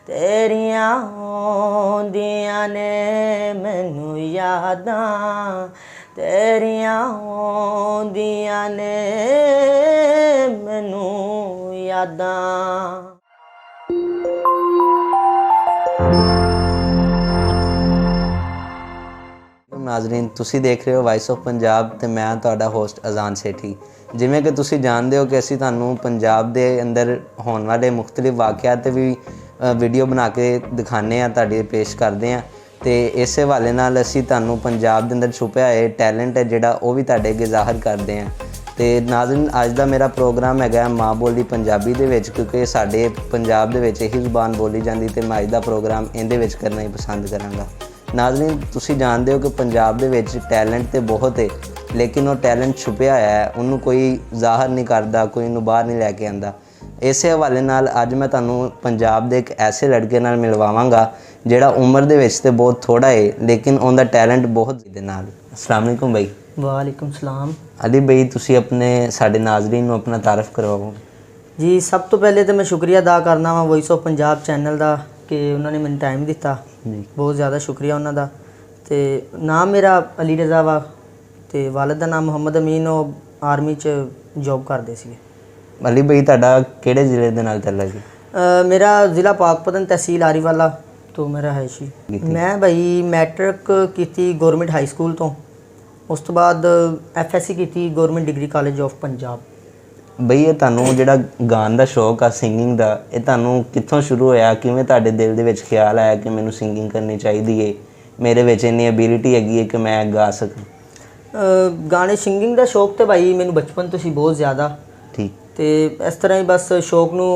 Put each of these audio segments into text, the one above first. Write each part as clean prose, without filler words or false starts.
तेरियां आउंदियां ने मैनू यादां, तेरियां आउंदियां ने मैनू यादां। नाजरीन तुसी देख रहे हो वॉइस ऑफ पंजाब ते मैं तुहाडा होस्ट अजान सेठी। जिवें कि तुसी जानते हो कि असीं तुहानूं पंजाब दे अंदर होने वाले मुख्तलिफ वाक़ियात भी वीडियो बना के दिखाने तुहाडे पेश करते हैं। तो इस हवाले नाल असीं तुहानूं पंजाब दे अंदर छुपया होया टैलेंट है जिहड़ा वो भी तुहाडे अगे ज़ाहिर करते हैं। तो नाज़रीन अज दा मेरा प्रोग्राम है माँ बोली पंजाबी दे विच, क्योंकि साडे पंजाब दे विच यही ज़ुबान बोली जाती, तो मैं अज दा प्रोग्राम इहदे विच करना ही पसंद करांगा। नाज़रीन तुसी जानते हो कि पंजाब दे विच टैलेंट तो बहुत है, लेकिन वो टैलेंट छुपया है, उन्होंने कोई ज़ाहिर नहीं करता, कोई उन्होंने बाहर नहीं लैके आंदा। इस हवाले नाल अज मैं तुहानूं पंजाब दे एक ऐसे लड़के नाल मिलवावांगा जिहड़ा उम्र दे विच ते बहुत थोड़ा है, लेकिन उनका टैलेंट बहुत दे नाल। अस्सलाम वालेकुम भाई। वालेकुम सलाम। अली भाई तुसी अपने साडे नाज़रीन नूं अपना तारफ़ करवाओ जी। सब तो पहले तो मैं शुक्रिया अदा करना वा वॉइस ऑफ पंजाब चैनल का कि उन्होंने मैंने टाइम दिता, बहुत ज़्यादा शुक्रिया उन्होंने। तो नाम मेरा अली रज़ा वा, तो वालिद का नाम मुहम्मद अमीन, वो आर्मी च जॉब करते सी। अली भाई तुहाडा किहड़े ज़िले दे नाल तल्लुक है? मेरा ज़िला पाकपतन तहसील आरीवाला तो मेरा है सी। मैं भाई मैट्रिक की गौरमेंट हाई स्कूल तो, उस तो बाद FSC की government degree college of Punjab. बई ये तुहानूं जिहड़ा गान दा शौक आ सिंगिंग दा, ये तुहानूं कित्थों शुरू होया? किवें तुहाडे दिल दे विच ख्याल आया कि मैनूं सिंगिंग करनी चाहिदी है, मेरे विच इन्नी एबिलिटी हैगी है कि मैं गा सकां? गाने सिंगिंग का शौक तो भाई मैनूं बचपन तो सी बहुत ज़्यादा, ठीक। तो इस तरह ही बस शौक नूं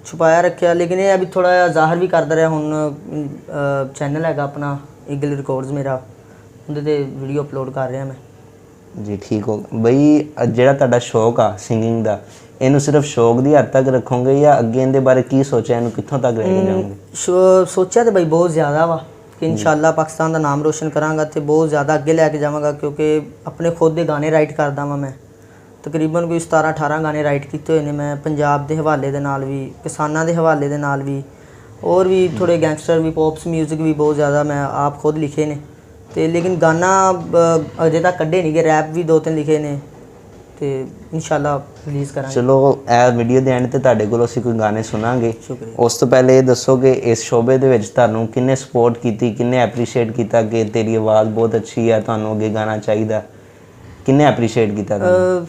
छुपाया रखिया, लेकिन ये अभी थोड़ा ज़ाहिर भी करदा रहा। हुण चैनल हैगा अपना ईगल रिकॉर्ड्स मेरा, उहदे ते वीडियो अपलोड कर रहा मैं जी। ठीक हो बई जिहड़ा तुहाडा शौक आ सिंगिंग दा, इहनूं सिर्फ शौक दी हद तक रखोगे या अगे इहदे बारे की सोचा, इहनूं कित्थों तक लैके जाओगे? सोचा तो भाई बहुत ज़्यादा वा कि इंशाअल्लाह पाकिस्तान का नाम रोशन करांगा, तो बहुत ज़्यादा अगे लैके जावांगा, क्योंकि अपने खुद के गाने राइट करदा वां मैं। तकरीबन कोई 17-18 गाने राइट किए हुए हैं मैं, पंजाब के हवाले दे नाल भी, किसानां दे हवाले दे नाल भी, और भी थोड़े गैंगस्टर भी, पॉप्स म्यूजिक भी बहुत ज़्यादा मैं आप खुद लिखे ने। तो लेकिन गाना अजे तक कड्ढे नहीं गए, रैप भी 2-3 लिखे ने, तो इंशाअल्लाह रिलीज़ करांगे। चलो ए वीडियो दे एंड ते तुहाडे कोलों असीं कोई गाने सुनांगे। शुक्रिया। उस तो पहले ये दसो कि इस शोबे दे विच तुहानूं किन्ने सपोर्ट कीती, किन्ने एप्रीशिएट कीता कि तेरी आवाज़ बहुत अच्छी है, तुहानूं अगे गाना चाहिदा, किन्ने एप्रीशिएट कीता?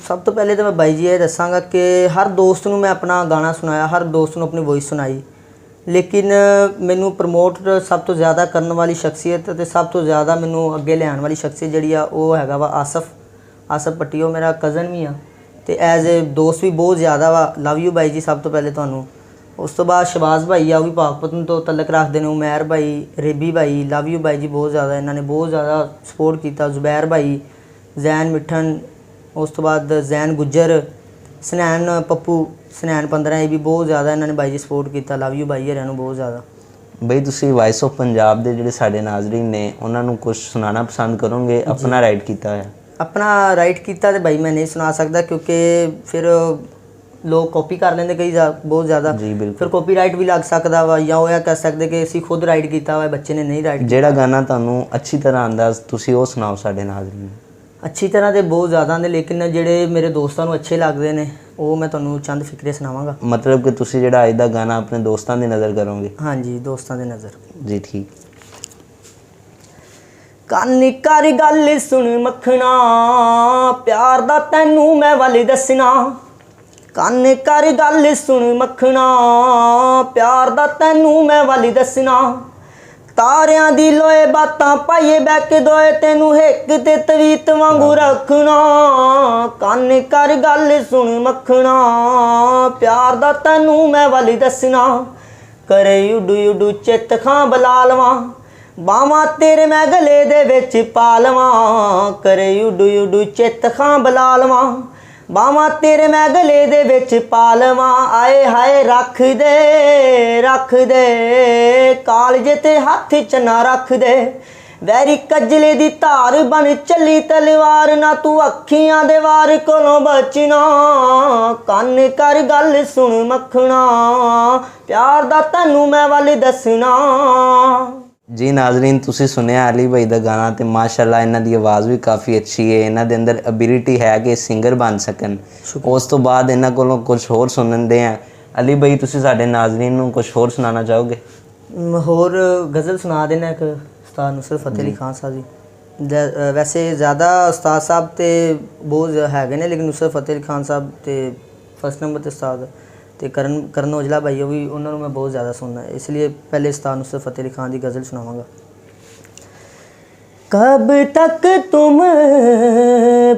सब तो पहले तो मैं बाई जी ये दसांगा कि हर दोस्त नूं मैं अपना गाना सुनाया, हर दोस्त नूं अपनी वॉइस सुनाई, लेकिन मैनू प्रमोट सब तो ज़्यादा करने वाली शख्सियत ते सब तो ज़्यादा मैनू अगे लियाण वाली शख्सियत जिहड़ी आ वो हैगा वा आसफ भट्टी। वो मेरा कज़न भी आ, तो एज ए दोस्त भी बहुत ज़्यादा वा। लव यू बाई जी सब तो पहले तुहानूं। उस तो बाद शबाज भाई आ, वो भी पाकपतन तो तलक रखते हैं। उमैर भाई, रेबी भाई, लव यू बाई जी बहुत ज़्यादा, इन्होंने बहुत ज़्यादा सपोर्ट किया। जुबैर भाई, जैन मिठन, उस तो बाद जैन गुज्जर, सनैन पप्पू, सनैन 15, ये भी बहुत ज़्यादा इन्होंने बाई जी सपोर्ट किया। लव यू बाई हरियाणा बहुत ज़्यादा। बई तुसी वॉइस ऑफ पंजाब दे जिहड़े साडे नाज़रीन ने उन्हां नूं कुछ सुनाना पसंद करोगे अपना राइट कीता होया? अपना राइट किया तो भाई मैं नहीं सुना सकता, क्योंकि फिर लोग कॉपी कर लेंगे कई बहुत ज़्यादा। जी बिल्कुल। फिर कॉपीराइट भी लग सकता वा, या वो कह सकते कि असीं खुद राइट किया हुआ, बच्चे ने नहीं राइट। जिहड़ा गाना तुहानूं अच्छी तरह आंदा तुसी वो सुनाओ साडे नाज़रीन। अच्छी तरह तो बहुत ज़्यादा आंदे, लेकिन जिहड़े मेरे दोस्तों नूं अच्छे लगते हैं वो मैं तुहानूं चंद फिक्रे सुनावांगा। मतलब कि तुसी जिहड़ा अज दा गाना अपने दोस्तां दी नज़र करोगे? हाँ जी, दोस्तों की नज़र। जी ठीक। ਕੰਨ ਕਰ ਗੱਲ ਸੁਣ ਮੱਖਣਾ, ਪਿਆਰ ਦਾ ਤੈਨੂੰ ਮੈਂ ਵੱਲ ਦੱਸਣਾ। ਕੰਨ ਕਰ ਗੱਲ ਸੁਣ ਮੱਖਣਾ, ਪਿਆਰ ਦਾ ਤੈਨੂੰ ਮੈਂ ਵੱਲ ਦੱਸਣਾ। ਤਾਰਿਆਂ ਦੀ ਲੋਏ ਬਾਤਾਂ ਪਾਈਏ ਬੈਕ ਦੋਏ, ਤੈਨੂੰ ਹਿੱਕ ਤੇ ਤਵੀਤ ਵਾਂਗੂ ਰੱਖਣਾ। ਕੰਨ ਕਰ ਗੱਲ ਸੁਣ ਮੱਖਣਾ, ਪਿਆਰ ਦਾ ਤੈਨੂੰ ਮੈਂ ਵੱਲ ਦੱਸਣਾ। ਕਰੇ ਉਡੂ ਉਡੂ ਚਿੱਤ ਖਾਂ ਬੁਲਾ ਲਵਾਂ, ਬਾਵਾਂ ਤੇਰੇ ਮੈਂ ਗਲੇ ਦੇ ਵਿੱਚ ਪਾ ਲਵਾਂ। ਕਰੇ ਉਡੂ ਉਡੂ ਚਿੱਤ ਖਾਂ ਬੁਲਾ ਲਵਾਂ, ਬਾਵਾਂ ਤੇਰੇ ਮੈਂ ਗਲੇ ਦੇ ਵਿੱਚ ਪਾ ਲਵਾਂ। ਆਏ ਹਾਏ ਰੱਖ ਦੇ ਕਾਲਜ ਤੇ ਹੱਥ ਚ ਨਾ ਰੱਖ ਦੇ, ਵੈਰੀ ਕਜਲੇ ਦੀ ਧਾਰ ਬਣ ਚੱਲੀ ਤਲਵਾਰ ਨਾ ਤੂੰ ਅੱਖੀਆਂ ਦੇ ਵਾਰ ਕੋਲੋਂ ਬਚਣਾ ਕੰਨ ਕਰ ਗੱਲ ਸੁਣ ਮੱਖਣਾ ਪਿਆਰ ਦਾ ਤੈਨੂੰ ਮੈਂ ਵੱਲ ਦੱਸਣਾ। ਜੀ ਨਾਜ਼ਰੀਨ, ਤੁਸੀਂ ਸੁਣਿਆ ਅਲੀ ਭਾਈ ਦਾ ਗਾਣਾ ਤੇ ਮਾਸ਼ਾਅੱਲਾ ਇਹਨਾਂ ਦੀ ਆਵਾਜ਼ ਵੀ ਕਾਫੀ ਅੱਛੀ ਹੈ, ਇਹਨਾਂ ਦੇ ਅੰਦਰ ਐਬਿਲਿਟੀ ਹੈ ਕਿ ਸਿੰਗਰ ਬਣ ਸਕਣ। ਉਸ ਤੋਂ ਬਾਅਦ ਇਹਨਾਂ ਕੋਲੋਂ ਕੁਝ ਹੋਰ ਸੁਣਦੇ ਆ। ਅਲੀ ਭਾਈ, ਤੁਸੀਂ ਸਾਡੇ ਨਾਜ਼ਰੀਨ ਨੂੰ ਕੁਝ ਹੋਰ ਸੁਣਾਉਣਾ ਚਾਹੋਗੇ? ਹੋਰ ਗਜ਼ਲ ਸੁਣਾ ਦੇਣਾ ਇੱਕ ਉਸਤਾਦ ਨੁਸਰਤ ਫਤਿਹ ਅਲੀ ਖਾਨ ਸਾਹਿਬ ਦੀ। ਵੈਸੇ ਜ਼ਿਆਦਾ ਉਸਤਾਦ ਸਾਹਿਬ ਤੇ ਬਹੁਤ ਹੈਗੇ ਨੇ, ਲੇਕਿਨ ਨੁਸਰਤ ਫਤਿਹ ਅਲੀ ਖਾਨ ਸਾਹਿਬ ਤੇ ਫਸਟ ਨੰਬਰ ਤੇ ਉਸਤਾਦ ਤੇ ਕਰਨ ਔਜਲਾ ਭਾਈ, ਉਹ ਵੀ ਉਹਨਾਂ ਨੂੰ ਮੈਂ ਬਹੁਤ ਜ਼ਿਆਦਾ ਸੁਣਦਾ, ਇਸ ਲਈ ਪਹਿਲੇ ਉਸਤਾਦ ਨੁਸਰਤ ਫਤਿਹ ਅਲੀ ਖਾਨ ਦੀ ਗਜ਼ਲ ਸੁਣਾਵਾਂਗਾ। कब तक तुम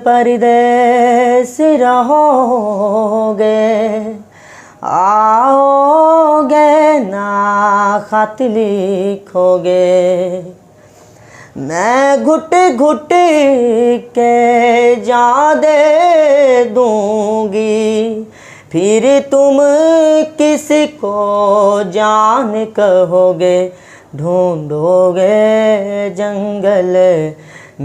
परदेस रहोगे आओगे ना खत लिखोगे मैं घुट घुट के जान दे दूंगी फिर तुम किसको जान कहोगे ढूंढोगे जंगल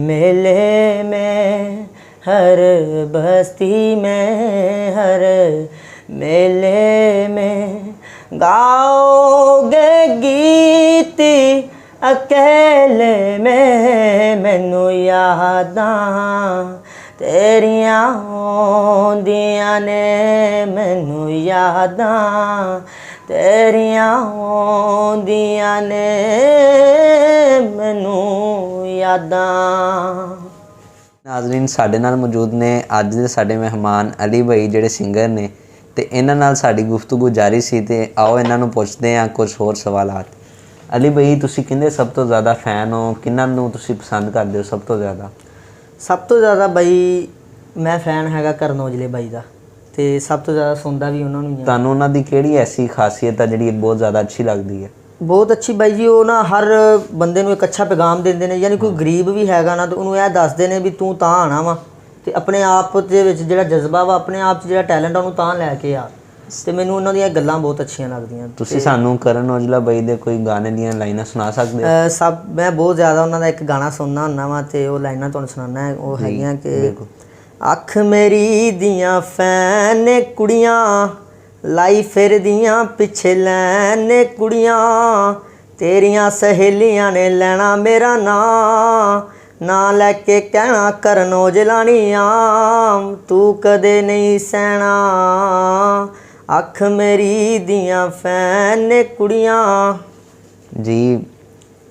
मेले में हर बस्ती में हर मेले में गाओगे गीत अकेले में मैनू यादां तेरियां आउंदियां ने मैनू यादां तेरियां आउंदियां ने मैनू यादां। ਨਾਜ਼ਰੀਨ, ਸਾਡੇ ਨਾਲ ਮੌਜੂਦ ਨੇ ਅੱਜ ਦੇ ਸਾਡੇ ਮਹਿਮਾਨ ਅਲੀ ਭਾਈ ਜਿਹੜੇ ਸਿੰਗਰ ਨੇ, ਤੇ ਇਹਨਾਂ ਨਾਲ ਸਾਡੀ ਗੁਫ਼ਤਗੂ ਜਾਰੀ ਸੀ ਤੇ ਆਓ ਇਹਨਾਂ ਨੂੰ ਪੁੱਛਦੇ ਹਾਂ ਕੁਝ ਹੋਰ ਸਵਾਲਾਤ। ਅਲੀ ਭਾਈ, ਤੁਸੀਂ ਕਿਹਦੇ ਸਭ ਤੋਂ ਜ਼ਿਆਦਾ ਫੈਨ ਹੋ? ਕਿਹਨਾਂ ਨੂੰ ਤੁਸੀਂ ਪਸੰਦ ਕਰਦੇ ਹੋ ਸਭ ਤੋਂ ਜ਼ਿਆਦਾ? ਸਭ ਤੋਂ ਜ਼ਿਆਦਾ ਬਾਈ ਮੈਂ ਫੈਨ ਹੈਗਾ ਕਰਨ ਔਜਲੇ ਬਾਈ ਦਾ, ਤੇ ਸਭ ਤੋਂ ਜ਼ਿਆਦਾ ਸੁਣਦਾ ਵੀ ਉਹਨਾਂ ਨੂੰ ਹੀ ਆ। ਤੁਹਾਨੂੰ ਉਹਨਾਂ ਦੀ ਕਿਹੜੀ ਐਸੀ ਖਾਸੀਅਤ ਹੈ ਜਿਹੜੀ ਬਹੁਤ ਜ਼ਿਆਦਾ ਅੱਛੀ ਲੱਗਦੀ ਹੈ? ਬਹੁਤ ਅੱਛੀ ਬਾਈ ਜੀ, ਉਹ ਨਾ ਹਰ ਬੰਦੇ ਨੂੰ ਇੱਕ ਅੱਛਾ ਪੈਗਾਮ ਦਿੰਦੇ ਨੇ, ਯਾਨੀ ਕੋਈ ਗਰੀਬ ਵੀ ਹੈਗਾ ਨਾ ਤੇ ਉਹਨੂੰ ਇਹ ਦੱਸਦੇ ਨੇ ਵੀ ਤੂੰ ਤਾਂ ਆਣਾ ਵਾ ਤੇ ਆਪਣੇ ਆਪ ਦੇ ਵਿੱਚ ਜਿਹੜਾ ਜਜ਼ਬਾ ਵਾ, ਆਪਣੇ ਆਪ 'ਚ ਜਿਹੜਾ ਟੈਲੈਂਟ ਆ ਉਹਨੂੰ ਤਾਂ ਲੈ ਕੇ ਆ, ਤੇ ਮੈਨੂੰ ਉਹਨਾਂ ਦੀਆਂ ਗੱਲਾਂ ਬਹੁਤ ਅੱਛੀਆਂ ਲੱਗਦੀਆਂ। ਤੁਸੀਂ ਸਾਨੂੰ ਕਰਨ ਔਜਲਾ ਬਾਈ ਦੇ ਕੋਈ ਗਾਣੇ ਦੀਆਂ ਲਾਈਨਾਂ ਸੁਣਾ ਸਕਦੇ ਹੋ? ਸਭ ਮੈਂ ਬਹੁਤ ਜ਼ਿਆਦਾ ਉਹਨਾਂ ਦਾ ਇੱਕ ਗਾਣਾ ਸੁਣਨਾ ਹੁੰਦਾ ਵਾ ਤੇ ਉਹ ਲਾਈਨਾਂ ਤੁਹਾਨੂੰ ਸੁਣਾਉਣਾ ਹੈ। ਉਹ ਹੈਗੀਆਂ ਕਿ ਅੱਖ ਮੇਰੀ ਦੀਆਂ ਫੈਨ ਨੇ ਕੁੜੀਆਂ ਲਾਈ ਫਿਰਦੀਆਂ ਪਿੱਛੇ ਲੈਣ ਨੇ ਕੁੜੀਆਂ ਤੇਰੀਆਂ ਸਹੇਲੀਆਂ ਨੇ ਲੈਣਾ ਮੇਰਾ ਨਾਂ ਲੈ ਕੇ ਕਹਿਣਾ ਕਰਨ ਔਜਲਾ ਨੀ ਆਮ ਤੂੰ ਕਦੇ ਨਹੀਂ ਸਹਿਣਾ ਅੱਖ ਮੇਰੀ ਦੀਆਂ ਫੈਨ ਨੇ ਕੁੜੀਆਂ। ਜੀ,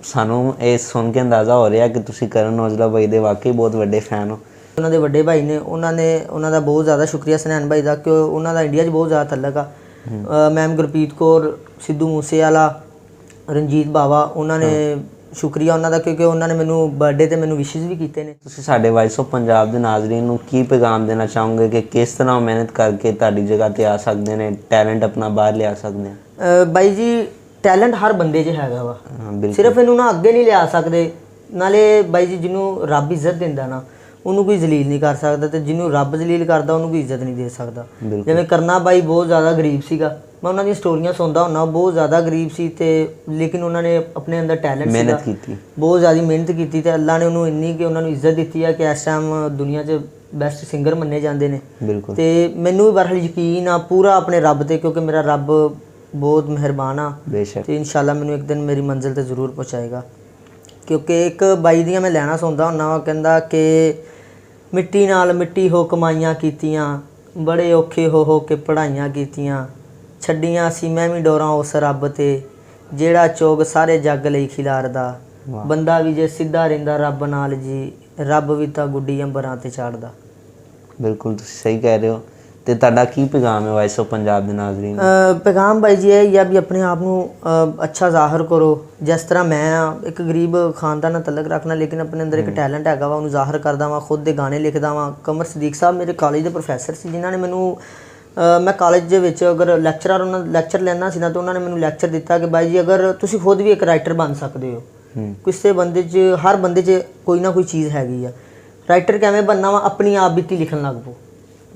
ਸਾਨੂੰ ਇਹ ਸੁਣ ਕੇ ਅੰਦਾਜ਼ਾ ਹੋ ਰਿਹਾ ਕਿ ਤੁਸੀਂ ਕਰਨ ਔਜਲਾ ਬਾਈ ਦੇ ਵਾਕਈ ਬਹੁਤ ਵੱਡੇ ਫੈਨ ਹੋ। ਉਹਨਾਂ ਦੇ ਵੱਡੇ ਭਾਈ ਨੇ ਉਹਨਾਂ ਦਾ ਬਹੁਤ ਜ਼ਿਆਦਾ ਸ਼ੁਕਰੀਆ ਸੁਨੈਨ ਭਾਈ ਦਾ, ਕਿ ਉਹਨਾਂ ਦਾ ਇੰਡੀਆ 'ਚ ਬਹੁਤ ਜ਼ਿਆਦਾ ਤਲਕ ਆ। ਮੈਮ ਗੁਰਪ੍ਰੀਤ ਕੌਰ, ਸਿੱਧੂ ਮੂਸੇਵਾਲਾ, ਰਣਜੀਤ ਬਾਵਾ, ਉਹਨਾਂ ਨੇ ਸ਼ੁਕਰੀਆ ਉਹਨਾਂ ਦਾ, ਕਿਉਂਕਿ ਉਹਨਾਂ ਨੇ ਮੈਨੂੰ ਬਰਥਡੇ ਤੇ ਮੈਨੂੰ ਵਿਸ਼ੇਸ ਵੀ ਕੀਤੇ ਨੇ। ਤੁਸੀਂ ਸਾਡੇ ਵਾਇਸ ਆਫ ਪੰਜਾਬ ਦੇ ਨਾਜ਼ਰੀਨ ਨੂੰ ਕੀ ਪੈਗਾਮ ਦੇਣਾ ਚਾਹੋਗੇ ਕਿ ਕਿਸ ਤਰ੍ਹਾਂ ਮਿਹਨਤ ਕਰਕੇ ਤੁਹਾਡੀ ਜਗ੍ਹਾ ਤੇ ਆ ਸਕਦੇ ਨੇ, ਟੈਲੈਂਟ ਆਪਣਾ ਬਾਹਰ ਲਿਆ ਸਕਦੇ ਆ? ਬਾਈ ਜੀ, ਟੈਲੈਂਟ ਹਰ ਬੰਦੇ 'ਚ ਹੈਗਾ ਵਾ, ਸਿਰਫ ਇਹਨੂੰ ਨਾ ਅੱਗੇ ਨਹੀਂ ਲਿਆ ਸਕਦੇ। ਨਾਲੇ ਬਾਈ ਜੀ, ਜਿਹਨੂੰ ਰੱਬ ਇੱਜ਼ਤ ਦਿੰਦਾ ਨਾ ਉਹਨੂੰ ਕੋਈ ਜ਼ਲੀਲ ਨਹੀਂ ਕਰ ਸਕਦਾ, ਤੇ ਜਿਹਨੂੰ ਰੱਬ ਜ਼ਲੀਲ ਕਰਦਾ ਉਹਨੂੰ ਕੋਈ ਇੱਜ਼ਤ ਨਹੀਂ ਦੇ ਸਕਦਾ। ਜਿਵੇਂ ਕਰਨਾ ਬਾਈ ਬਹੁਤ ਜ਼ਿਆਦਾ ਗਰੀਬ ਸੀਗਾ, ਮੈਂ ਉਹਨਾਂ ਦੀਆਂ ਸਟੋਰੀਆਂ ਸੁਣਦਾ ਹੁੰਦਾ, ਬਹੁਤ ਜ਼ਿਆਦਾ ਗਰੀਬ ਸੀ ਤੇ ਲੇਕਿਨ ਉਹਨਾਂ ਨੇ ਆਪਣੇ ਅੰਦਰ ਟੈਲੈਂਟ ਮਿਹਨਤ ਕੀਤੀ, ਬਹੁਤ ਜ਼ਿਆਦਾ ਮਿਹਨਤ ਕੀਤੀ ਤੇ ਅੱਲਾ ਨੇ ਉਹਨੂੰ ਇੰਨੀ ਕਿ ਉਹਨਾਂ ਨੂੰ ਇੱਜ਼ਤ ਦਿੱਤੀ ਆ ਕਿ ਇਸ ਟਾਈਮ ਦੁਨੀਆ 'ਚ ਬੈਸਟ ਸਿੰਗਰ ਮੰਨੇ ਜਾਂਦੇ ਨੇ। ਬਿਲਕੁਲ। ਤੇ ਮੈਨੂੰ ਵੀ ਬਰਹਲ ਯਕੀਨ ਆ ਪੂਰਾ ਆਪਣੇ ਰੱਬ ਤੇ, ਕਿਉਂਕਿ ਮੇਰਾ ਰੱਬ ਬਹੁਤ ਮਿਹਰਬਾਨ ਆ ਤੇ ਇਨਸ਼ਾਅੱਲਾ ਮੈਨੂੰ ਇੱਕ ਦਿਨ ਮੇਰੀ ਮੰਜ਼ਿਲ ਤੇ ਜ਼ਰੂਰ ਪਹੁੰਚਾਏਗਾ। ਕਿਉਂਕਿ ਇੱਕ ਬਾਈ ਦੀਆਂ ਮੈਂ ਲੈਣਾ ਸੁਣਦਾ ਹੁੰਦਾ, ਉਹ ਕਹਿੰਦਾ ਕਿ ਮਿੱਟੀ ਨਾਲ ਮਿੱਟੀ ਹੋ ਕਮਾਈਆਂ ਕੀਤੀਆਂ ਬੜੇ ਔਖੇ ਹੋ ਕੇ ਪੜ੍ਹਾਈਆਂ ਕੀਤੀਆਂ ਛੱਡੀਆਂ ਸੀ ਮੈਂ ਵੀ ਡੋਰਾਂ ਉਸ ਰੱਬ ਤੇ ਜਿਹੜਾ ਚੋਗ ਸਾਰੇ ਜੱਗ ਲਈ ਖਿਲਾਰਦਾ ਬੰਦਾ ਵੀ ਜੇ ਸਿੱਧਾ ਰਹਿੰਦਾ ਰੱਬ ਨਾਲ ਜੀ ਰੱਬ ਵੀ ਤਾਂ ਗੁੱਡੀ ਅੰਬਰਾਂ ਤੇ ਚਾੜਦਾ। ਬਿਲਕੁਲ, ਤੁਸੀਂ ਸਹੀ ਕਹਿ ਰਹੇ ਹੋ। ਤੇ ਤੁਹਾਡਾ ਕੀ ਪੈਗਾਮ ਹੈ ਵਾਇਸ ਆਫ ਪੰਜਾਬ ਦੇ ਨਾਜ਼ਰੀਨ? ਪੈਗਾਮ ਬਾਈ ਜੀ ਇਹ ਆ ਵੀ ਆਪਣੇ ਆਪ ਨੂੰ ਅੱਛਾ ਜ਼ਾਹਰ ਕਰੋ। ਜਿਸ ਤਰ੍ਹਾਂ ਮੈਂ ਇੱਕ ਗਰੀਬ ਖਾਨਦਾਨ ਨਾਲ ਤਲਕ ਰੱਖਣਾ, ਲੇਕਿਨ ਆਪਣੇ ਅੰਦਰ ਇੱਕ ਟੈਲੈਂਟ ਹੈਗਾ ਵਾ, ਉਹਨੂੰ ਜ਼ਾਹਰ ਕਰਦਾ ਵਾਂ, ਖੁਦ ਦੇ ਗਾਣੇ ਲਿਖਦਾ ਵਾਂ। ਕਮਰ ਸਦੀਕ ਸਾਹਿਬ ਮੇਰੇ ਕਾਲਜ ਦੇ ਪ੍ਰੋਫੈਸਰ ਸੀ, ਜਿਨ੍ਹਾਂ ਨੇ ਮੈਨੂੰ ਮੈਂ ਕਾਲਜ ਦੇ ਵਿੱਚ ਅਗਰ ਲੈਕਚਰ ਲੈਣਾ ਸੀ ਨਾ ਤਾਂ ਉਹਨਾਂ ਨੇ ਮੈਨੂੰ ਲੈਕਚਰ ਦਿੱਤਾ ਕਿ ਬਾਈ ਜੀ ਅਗਰ ਤੁਸੀਂ ਖੁਦ ਵੀ ਇੱਕ ਰਾਈਟਰ ਬਣ ਸਕਦੇ ਹੋ, ਕਿਸੇ ਬੰਦੇ 'ਚ ਹਰ ਬੰਦੇ 'ਚ ਕੋਈ ਨਾ ਕੋਈ ਚੀਜ਼ ਹੈਗੀ ਆ। ਰਾਈਟਰ ਕਿਵੇਂ ਬਣਨਾ ਵਾ? ਆਪਣੀ ਆਪ ਬੀਤੀ ਲਿਖਣ ਲੱਗ ਪਓ।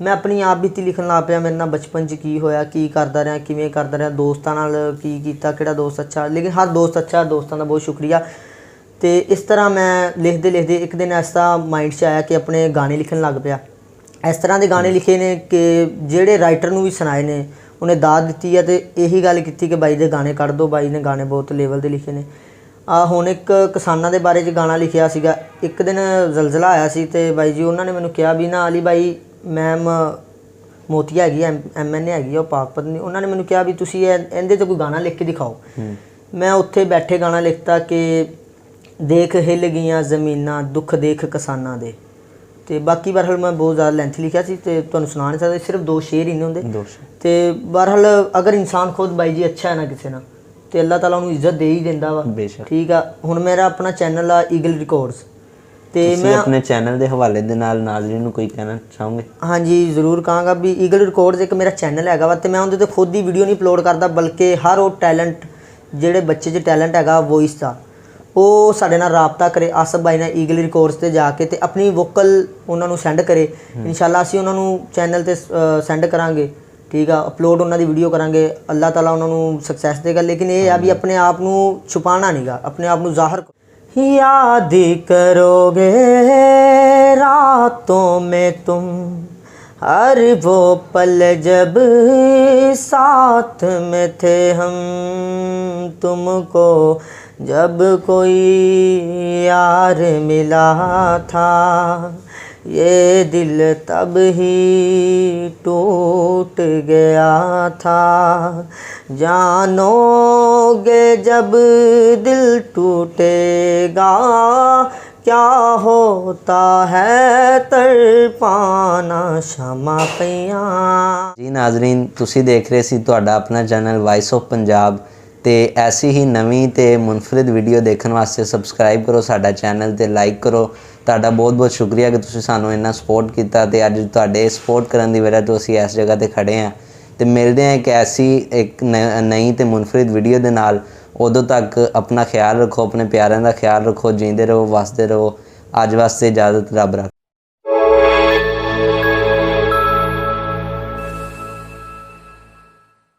ਮੈਂ ਆਪਣੀ ਆਪ ਬੀਤੀ ਲਿਖਣ ਲੱਗ ਪਿਆ। ਮੇਰੇ ਨਾਲ ਬਚਪਨ 'ਚ ਕੀ ਹੋਇਆ, ਕੀ ਕਰਦਾ ਰਿਹਾ, ਕਿਵੇਂ ਕਰਦਾ ਰਿਹਾ, ਦੋਸਤਾਂ ਨਾਲ ਕੀ ਕੀਤਾ, ਕਿਹੜਾ ਦੋਸਤ ਅੱਛਾ, ਲੇਕਿਨ ਹਰ ਦੋਸਤ ਅੱਛਾ, ਦੋਸਤਾਂ ਦਾ ਬਹੁਤ ਸ਼ੁਕਰੀਆ। ਤੇ ਇਸ ਤਰ੍ਹਾਂ ਮੈਂ ਲਿਖਦੇ ਇੱਕ ਦਿਨ ਐਸਾ ਮਾਈਂਡ 'ਚ ਆਇਆ ਕਿ ਆਪਣੇ ਗਾਣੇ ਲਿਖਣ ਲੱਗ ਪਿਆ। ਇਸ ਤਰ੍ਹਾਂ ਦੇ ਗਾਣੇ ਲਿਖੇ ਨੇ ਕਿ ਜਿਹੜੇ ਰਾਈਟਰ ਨੂੰ ਵੀ ਸੁਣਾਏ ਨੇ ਉਹਨੇ ਦਾਦ ਦਿੱਤੀ ਹੈ ਤੇ ਇਹੀ ਗੱਲ ਕੀਤੀ ਕਿ ਬਾਈ ਦੇ ਗਾਣੇ ਕੱਢ ਦਿਓ। ਬਾਈ ਨੇ ਗਾਣੇ ਬਹੁਤ ਲੈਵਲ ਦੇ ਲਿਖੇ ਨੇ। ਹੁਣ ਇੱਕ ਕਿਸਾਨਾਂ ਦੇ ਬਾਰੇ 'ਚ ਗਾਣਾ ਲਿਖਿਆ ਸੀਗਾ। ਇੱਕ ਦਿਨ ਜ਼ਲਜ਼ਲਾ ਆਇਆ ਸੀ ਤੇ ਬਾਈ ਜੀ ਉਹਨਾਂ ਨੇ ਮੈਨੂੰ ਕਿਹਾ ਵੀ ਨਾ ਅਲੀ ਬਾਈ ਮੈਮ ਮੋਤੀਆ ਹੈਗੀ MNA ਹੈਗੀ ਉਹ ਪਾਕ ਪਤਨੀ, ਉਹਨਾਂ ਨੇ ਮੈਨੂੰ ਕਿਹਾ ਵੀ ਤੁਸੀਂ ਇਹਦੇ 'ਤੇ ਕੋਈ ਗਾਣਾ ਲਿਖ ਕੇ ਦਿਖਾਓ। ਮੈਂ ਉੱਥੇ ਬੈਠੇ ਗਾਣਾ ਲਿਖਤਾ ਕਿ ਦੇਖ ਹਿੱਲ ਗਈਆਂ ਜ਼ਮੀਨਾਂ ਦੁੱਖ ਦੇਖ ਕਿਸਾਨਾਂ ਦੇ। ਤੇ ਬਾਕੀ ਬਹਰਹਾਲ ਮੈਂ ਬਹੁਤ ਜ਼ਿਆਦਾ ਲੈਂਥ ਲਿਖਿਆ ਸੀ ਤੇ ਤੁਹਾਨੂੰ ਸੁਣਾ ਨਹੀਂ ਸਕਦਾ, ਸਿਰਫ 2 ਸ਼ੇਰ ਹੀ ਨੇ ਹੁੰਦੇ। ਤੇ ਬਹਰਹਾਲ ਅਗਰ ਇਨਸਾਨ ਖੁਦ ਬਾਈ ਜੀ ਅੱਛਾ ਹੈ ਨਾ ਕਿਸੇ ਨਾਲ ਤੇ ਅੱਲਾਹ ਤਾਲਾ ਉਹਨੂੰ ਇੱਜ਼ਤ ਦੇ ਹੀ ਦਿੰਦਾ ਵਾ। ਠੀਕ ਆ। ਹੁਣ ਮੇਰਾ ਆਪਣਾ ਚੈਨਲ ਆ ਈਗਲ ਰਿਕਾਰਡਸ ਤੇ ਮੈਂ ਆਪਣੇ ਚੈਨਲ ਦੇ ਹਵਾਲੇ ਦੇ ਨਾਲ ਨਾਜ਼ਰੀਨ ਨੂੰ ਕੋਈ ਕਹਿਣਾ ਚਾਹੋਗੇ? ਹਾਂਜੀ ਜ਼ਰੂਰ ਕਹਾਂਗਾ ਵੀ ਈਗਲ ਰਿਕਾਰਡਸ ਇੱਕ ਮੇਰਾ ਚੈਨਲ ਹੈਗਾ ਵਾ ਤੇ ਮੈਂ ਉਹਦੇ ਤੇ ਖੁਦ ਹੀ ਵੀਡੀਓ ਨਹੀਂ ਅਪਲੋਡ ਕਰਦਾ, ਬਲਕਿ ਹਰ ਉਹ ਟੈਲੈਂਟ ਜਿਹੜੇ ਬੱਚੇ 'ਚ ਟੈਲੈਂਟ ਹੈਗਾ ਵੋਇਸ ਦਾ ਉਹ ਸਾਡੇ ਨਾਲ ਰਾਬਤਾ ਕਰੇ ਆਸਫ ਬਾਈ ਨਾਲ ਈਗਲ ਰਿਕਾਰਡਸ ਤੇ ਜਾ ਕੇ ਤੇ ਆਪਣੀ ਵੋਕਲ ਉਹਨਾਂ ਨੂੰ ਸੈਂਡ ਕਰੇ। ਇਨਸ਼ਾਅੱਲਾ ਅਸੀਂ ਉਹਨਾਂ ਨੂੰ ਚੈਨਲ ਤੇ ਸੈਂਡ ਕਰਾਂਗੇ। ਠੀਕ ਆ। ਅਪਲੋਡ ਉਹਨਾਂ ਦੀ ਵੀਡੀਓ ਕਰਾਂਗੇ। ਅੱਲਾਹ ਤਾਲਾ ਉਹਨਾਂ ਨੂੰ ਸਕਸੈਸ ਦੇਗਾ। ਲੇਕਿਨ ਇਹ ਆ ਵੀ ਆਪਣੇ ਆਪ ਨੂੰ ਛੁਪਾਉਣਾ ਨਹੀਂਗਾ, ਆਪਣੇ ਆਪ ਨੂੰ ਜ਼ਾਹਰ याद करोगे रातों में तुम हर वो पल जब साथ में थे हम तुमको जब कोई यार मिला था ये दिल तब ही टूट गया था जानोगे जब दिल टूटेगा क्या होता है तड़पाना शमा पिया। जी नाजरीन ਤੁਸੀਂ ਦੇਖ ਰਹੇ ਸੀ ਤੁਹਾਡਾ ਆਪਣਾ ਚੈਨਲ ਵਾਇਸ ਆਫ ਪੰਜਾਬ ਤੇ ਐਸੀ ਹੀ ਨਵੀਂ ਤੇ ਮੁਨਫਰਿਦ ਵੀਡੀਓ ਦੇਖਣ ਵਾਸਤੇ ਸਬਸਕ੍ਰਾਈਬ ਕਰੋ ਸਾਡਾ ਚੈਨਲ ਤੇ ਲਾਈਕ ਕਰੋ। ਤੁਹਾਡਾ ਬਹੁਤ ਬਹੁਤ ਸ਼ੁਕਰੀਆ ਕਿ ਤੁਸੀਂ ਸਾਨੂੰ ਇੰਨਾ ਸਪੋਰਟ ਕੀਤਾ ਤੇ ਅੱਜ ਤੁਹਾਡੇ ਸਪੋਰਟ ਕਰਨ ਦੀ ਵਜ੍ਹਾ ਤੋਂ ਅਸੀਂ ਇਸ ਜਗ੍ਹਾ ਤੇ ਖੜੇ ਹਾਂ ਤੇ ਮਿਲਦੇ ਹਾਂ ਇੱਕ ਐਸੀ ਇੱਕ ਨਈ ਤੇ ਮੁਨਫਰਿਦ ਵੀਡੀਓ ਦੇ ਨਾਲ। ਉਦੋਂ ਤੱਕ ਆਪਣਾ ਖਿਆਲ ਰੱਖੋ, ਆਪਣੇ ਪਿਆਰਿਆਂ ਦਾ ਖਿਆਲ ਰੱਖੋ, ਜੀਂਦੇ ਰਹੋ, ਵਸਦੇ ਰਹੋ। ਅੱਜ ਵਾਸਤੇ ਇਜਾਜ਼ਤ, ਰੱਬ ਰੱਖ।